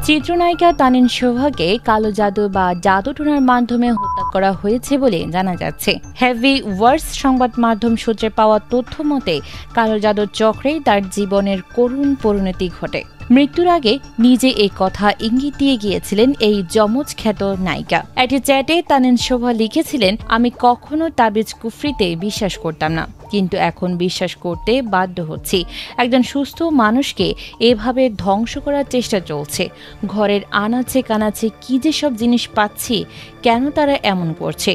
চিত্রনায়িকা তানিন শোভাকে কালো জাদু বা জাদুটোনার মাধ্যমে হত্যা করা হয়েছে বলে জানা যাচ্ছে। হেভি ওয়ার্স সংবাদ মাধ্যম সূত্রে পাওয়া তথ্য মতে কালো জাদুর চক্রেই তার জীবনের করুণ পরিণতি ঘটে। মৃত্যুর আগে নিজে এই কথা ইঙ্গিত দিয়ে গিয়েছিলেন এই যমজ খ্যাত নায়িকা। একটি চ্যাটে তানিন শোভা লিখেছিলেন, আমি কখনো তাবিজ কুফরিতে বিশ্বাস করতাম না, কিন্তু এখন বিশ্বাস করতে বাধ্য হচ্ছি। একজন সুস্থ মানুষকে এভাবে ধ্বংস করার চেষ্টা চলছে। ঘরের আনাচে কানাচে কি যে সব জিনিস পাচ্ছি, কেন তারা এমন করছে?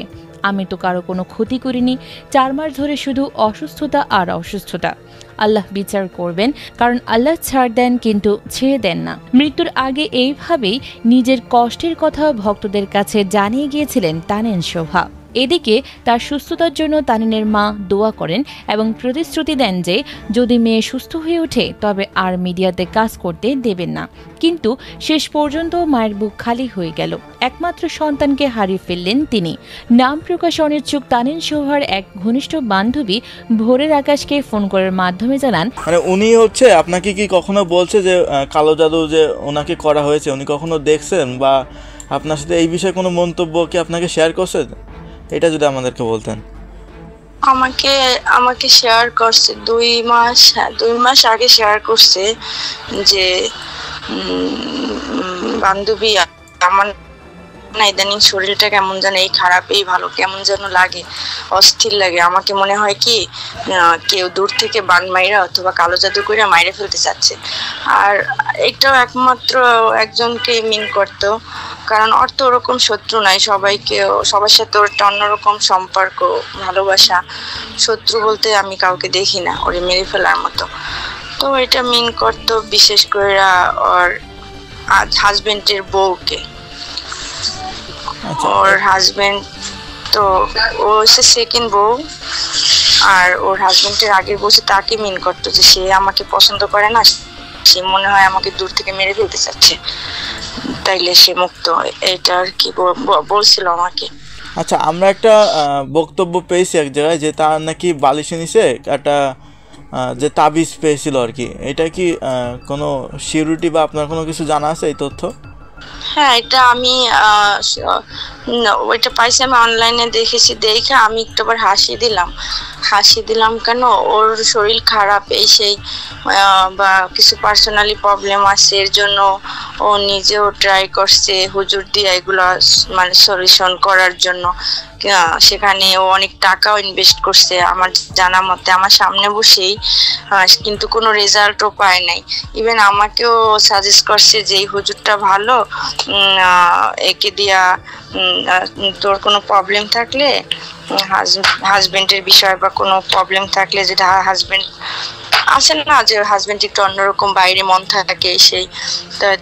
আমি তো কারো কোনো ক্ষতি করিনি। 4 মাস ধরে শুধু অসুস্থতা আর অসুস্থতা। আল্লাহ বিচার করবেন, কারণ আল্লাহ ছাড় দেন কিন্তু ছেড়ে দেন না। মৃত্যুর আগে এইভাবেই নিজের কষ্টের কথা ভক্তদের কাছে জানিয়ে গিয়েছিলেন তানিন শোভা। এদিকে তার সুস্থতার জন্য তানিনের মা দোয়া করেন এবং প্রতিশ্রুতি দেন যে যদি মেয়ে সুস্থ হয়ে ওঠে তবে আর মিডিয়াতে কাজ করতে দেবেন না। কিন্তু শেষ পর্যন্ত মায়ের বুক খালি হয়ে গেল। একমাত্র সন্তানকে হারিয়ে ফেললেন তিনি। নাম প্রকাশ অনিচ্ছুক তানিন শোভার এক ঘনিষ্ঠ বান্ধবী ভোরের আকাশকে ফোন করার মাধ্যমে জানান, মানে উনি আপনাকে কি কখনো বলছে যে কালো জাদু যে ওনাকে করা হয়েছে, উনি কখনো দেখছেন বা আপনার সাথে এই বিষয়ে কোনো মন্তব্য কি আপনাকে শেয়ার করছে? এটা যদি আমাদেরকে বলতেন। আমাকে শেয়ার করছে 2 মাস আগে শেয়ার করছে যে বান্ধবী আমার না ইদানিং শরীরটা কেমন যেন এই খারাপ এই ভালো কেমন যেন লাগে, অস্থির লাগে। আমাকে মনে হয় কি কেউ দূর থেকে বান মাইরা অথবা কালো জাদু করে মাইরে ফেলতে চাচ্ছে। আর এটাও একমাত্র একজনকে মিন করতো, কারণ ওর তো ওরকম শত্রু নাই, সবার সাথে ওর একটা অন্যরকম সম্পর্ক, ভালোবাসা। শত্রু বলতে আমি কাউকে দেখি না ওরে মেরে ফেলার মতো। তো এটা মিন করতো বিশেষ করে ওর হাজবেন্ডের বউকে। ওর হাজবেন্ড তো ও হচ্ছে সেকেন্ড বউ, আর ওর হাজবেন্ডের আগের বউ তাকে মিন করতো যে সে আমাকে পছন্দ করে না, সে মনে হয় আমাকে দূর থেকে মেরে ফেলতে চাচ্ছে, তাইলে সে মুক্ত। এটা আর কি বলছিল আমাকে। আচ্ছা, আমরা একটা বক্তব্য পেয়েছি এক জায়গায় যে তার নাকি বালিশের নিচে একটা যে তাবিজ পেয়েছিল আর কি। এটা কি কোনো সিউরিটি বা আপনার কোনো কিছু জানা আছে এই তথ্য? হ্যাঁ, এটা আমি ওইটা পাইছি, আমি অনলাইনে দেখেছি। দেখে আমি একটুবার হাসি দিলাম কেন, ওর শরীর খারাপ এই সেই বা কিছু পার্সোনালি প্রবলেম আছে, এর জন্য ও নিজেও ট্রাই করছে হুজুর দিয়ে এগুলো মানে সলিউশন করার জন্য। সেখানে ও অনেক টাকাও ইনভেস্ট করছে আমার জানা মতে, আমার সামনে বসেই, কিন্তু কোনো রেজাল্টও পায় নাই। ইভেন আমাকেও সাজেস্ট করছে যে এই হুজুরটা ভালো, একে দিয়া তোর কোনো প্রবলেম থাকলে হাজবেন্ডের বিষয় বা কোনো প্রবলেম থাকলে, যেটা হাজবেন্ড আছে না যে হাজবেন্ড একটু অন্যরকম বাইরে মন থাকে সেই,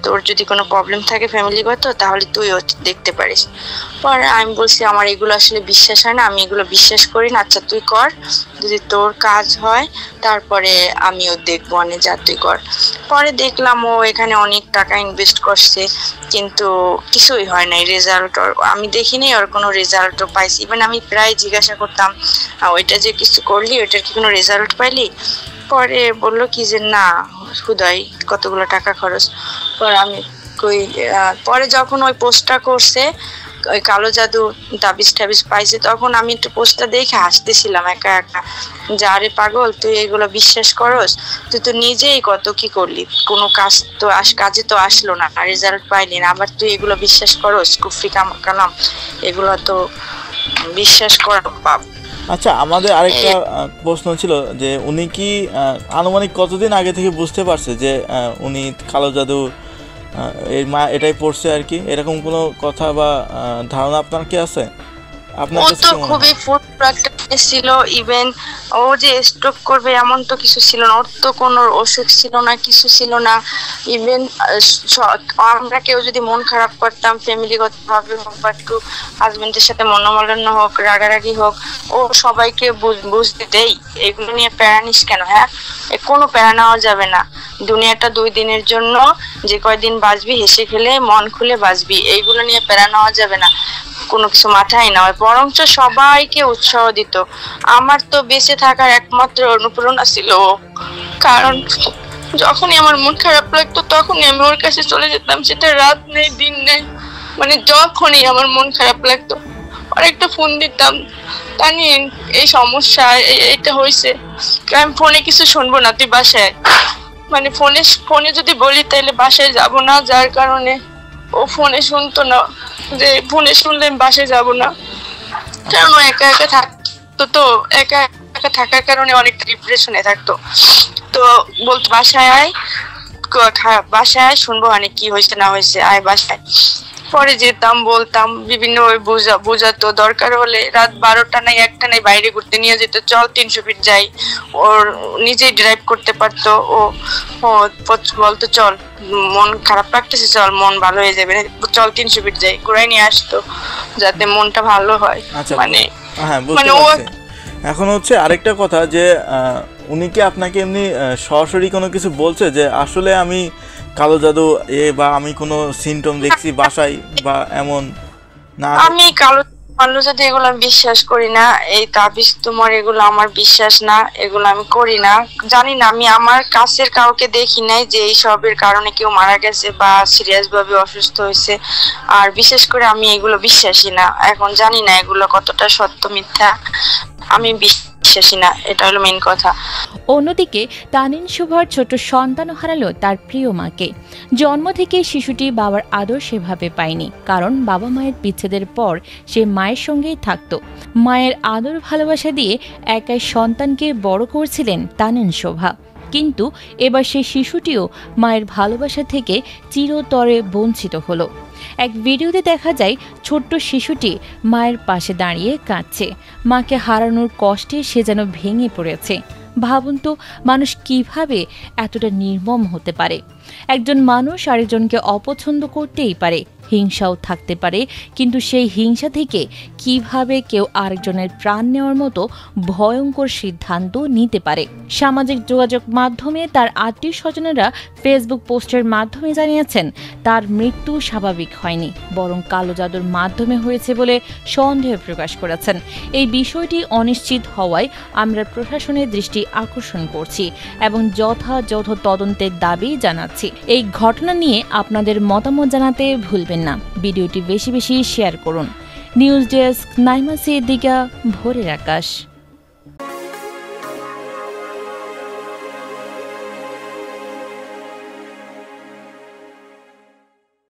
তোর যদি কোনো প্রবলেম থাকে ফ্যামিলিগত তাহলে তুইও দেখতে পারিস। পরে আমি বলছি আমার এগুলো আসলে বিশ্বাস হয় না, আমি এগুলো বিশ্বাস করি না। আচ্ছা তুই কর, যদি তোর কাজ হয় তারপরে আমিও দেখবো, যা তুই কর। পরে দেখলাম ও এখানে অনেক টাকা ইনভেস্ট করছে কিন্তু কিছুই হয় নাই, রেজাল্ট আমি দেখিনি, ওর কোনো রেজাল্টও পাইছি। ইভেন আমি প্রায় জিজ্ঞাসা করতাম ওইটা যে কিছু করলি ওইটার কি কোনো রেজাল্ট পাইলি? পরে বললো কি যে না, হুদাই কতগুলো টাকা খরচ। পরে যখন ওই পোস্টটা করছে, ওই কালো জাদু তাবিজ টাবিজ পাইছে, তখন আমি একটু পোস্টটা দেখে হাসতেছিলাম একা একা, যে আরে পাগল তুই এগুলো বিশ্বাস করস, তুই তো নিজেই কত কি করলি, কোনো কাজে তো আসলো না, রেজাল্ট পাইলি না, আবার তুই এগুলো বিশ্বাস করস, কুফরি কালাম, এগুলো তো বিশ্বাস করা পাপ। আচ্ছা, আমাদের আরেকটা প্রশ্ন ছিল যে উনি কি আনুমানিক কতদিন আগে থেকে বুঝতে পারছে যে উনি কালো জাদু এর মা এটাই পড়ছে আর কি? এরকম কোনো কথা বা ধারণা আপনার কি আছে? ও তো খুবই ছিল। ইভেন ও যে স্ট্রোক করবে এমন তো কিছু ছিল না, ওর তো কোনো অসুখ ছিল না, কিছু ছিল না। ইভেন আমরা কেউ যদি মন খারাপ করতাম ফ্যামিলিগত ভাবে হোক বা একটু হাজবেন্ডের সাথে মনোমালিন্য হোক, রাগারাগি হোক, ও সবাইকে বুঝতে দেই এগুলো নিয়ে প্যারা নিস কেন। হ্যাঁ, কোনো প্যারা নেওয়া যাবে না, দুনিয়াটা 2 দিনের জন্য, যে কয়দিন বাঁচবি হেসে খেলে মন খুলে বাঁচবি, এইগুলো নিয়ে প্যারা নেওয়া যাবে না, কোনো কিছু মাথায় না হয়। বরঞ্চ সবাইকে উৎসাহ দিত। আমার তো বেঁচে থাকার একমাত্র অনুপ্রেরণা ছিল, কারণ যখনই আমার মন খারাপ লাগতো তখনই আমি ওর কাছে চলে যেতাম, সেটা রাত নেই দিন নেই, মানে যখনই আমার মন খারাপ লাগতো আর একটা ফোন দিতাম, তা নিয়ে এই সমস্যা এটা হয়েছে, আমি ফোনে কিছু শুনবো না, তুই বাসায়, মানে ফোনে যদি বলি তাহলে বাসায় যাব না, যার কারণে ও ফোনে শুনতো না, যে ফোনে শুনলে আমি বাসায় যাব না, কারণ ও একা একা থাকতো, তো একা একা থাকার কারণে অনেক ডিপ্রেশনে থাকতো, তো বলতো বাসায় আয়, বাসায় শুনবো অনেক কি হয়েছে না হয়েছে, আয় বাসায়। পরে যেতাম, বলতাম, বিভিন্ন বোঝাতো, দরকার হলে রাত 12টা নাই 1টা নাই বাইরে ঘুরতে নিয়ে যেত, চল 300 ফিট যাই, ওর নিজেই ড্রাইভ করতে পারতো, ও বলতো চল মন খারাপ লাগতেছে, চল মন ভালো হয়ে যাবে, চল 300 ফিট যাই, ঘুরাই নিয়ে আসতো যাতে মনটা ভালো হয়। মানে হ্যাঁ বুঝতে পারছি। এখন হচ্ছে আরেকটা কথা যে উনি কি আপনাকে এমনি সরাসরি কোনো কিছু বলছে যে আসলে আমি কালো জাদু বা আমি কোনো সিমটম দেখছি বাসায় বা এমন? না, আমি কালো জাদু এগুলো আমি বিশ্বাস করি না, এই তাবিজ তোমার এগুলো আমার বিশ্বাস না, এগুলো আমি করি না, জানি না, আমি আমার কাছের কাউকে দেখি নাই যে এই সবের কারণে কেউ মারা গেছে বা সিরিয়াস ভাবে অসুস্থ হয়েছে, আর বিশেষ করে আমি এগুলো বিশ্বাসী না, এখন জানি না এগুলো কতটা সত্য মিথ্যা, আমি বিশ্বাসী না, এটা হলো মেইন কথা। অন্যদিকে তানিন শুভর ছোট সন্তানও হারালো তার প্রিয় মাকে। জন্ম থেকে শিশুটি বাবার আদর সেভাবে পায়নি, কারণ বাবা মায়ের বিচ্ছেদের পর সে মায়ের সঙ্গেই থাকত। মায়ের আদর ভালোবাসা দিয়ে একাই সন্তানকে বড় করছিলেন তানিন শোভা, কিন্তু এবার সেই শিশুটিও মায়ের ভালোবাসা থেকে চিরতরে বঞ্চিত হলো। এক ভিডিওতে দেখা যায় ছোট্ট শিশুটি মায়ের পাশে দাঁড়িয়ে কাঁদছে, মাকে হারানোর কষ্টে সে যেন ভেঙে পড়েছে। ভাবুন তো, মানুষ কিভাবে এতটা নির্মম হতে পারে? একজন মানুষ আরেকজনকে অপছন্দ করতেই পারে, হিংসাও থাকতে পারে, কিন্তু সেই হিংসা থেকে কিভাবে কেউ আরেকজনের প্রাণ নেওয়ার মতো ভয়ঙ্কর সিদ্ধান্ত নিতে পারে? সামাজিক যোগাযোগ মাধ্যমে তার আত্মীয় স্বজনেরা ফেসবুক পোস্টের মাধ্যমে জানিয়েছেন তার মৃত্যু স্বাভাবিক হয়নি, বরং কালো জাদুর মাধ্যমে হয়েছে বলে সন্দেহ প্রকাশ করেছেন। এই বিষয়টি অনিশ্চিত হওয়ায় আমরা প্রশাসনের দৃষ্টি আকর্ষণ করছি এবং যথাযথ তদন্তের দাবি জানাচ্ছি। এই ঘটনা নিয়ে আপনাদের মতামত জানাতে ভুলবেন না। ভিডিওটি বেশি বেশি শেয়ার করুন। নিউজ ডেস্ক, নাইমা সিদ্দিকা, ভোরের আকাশ।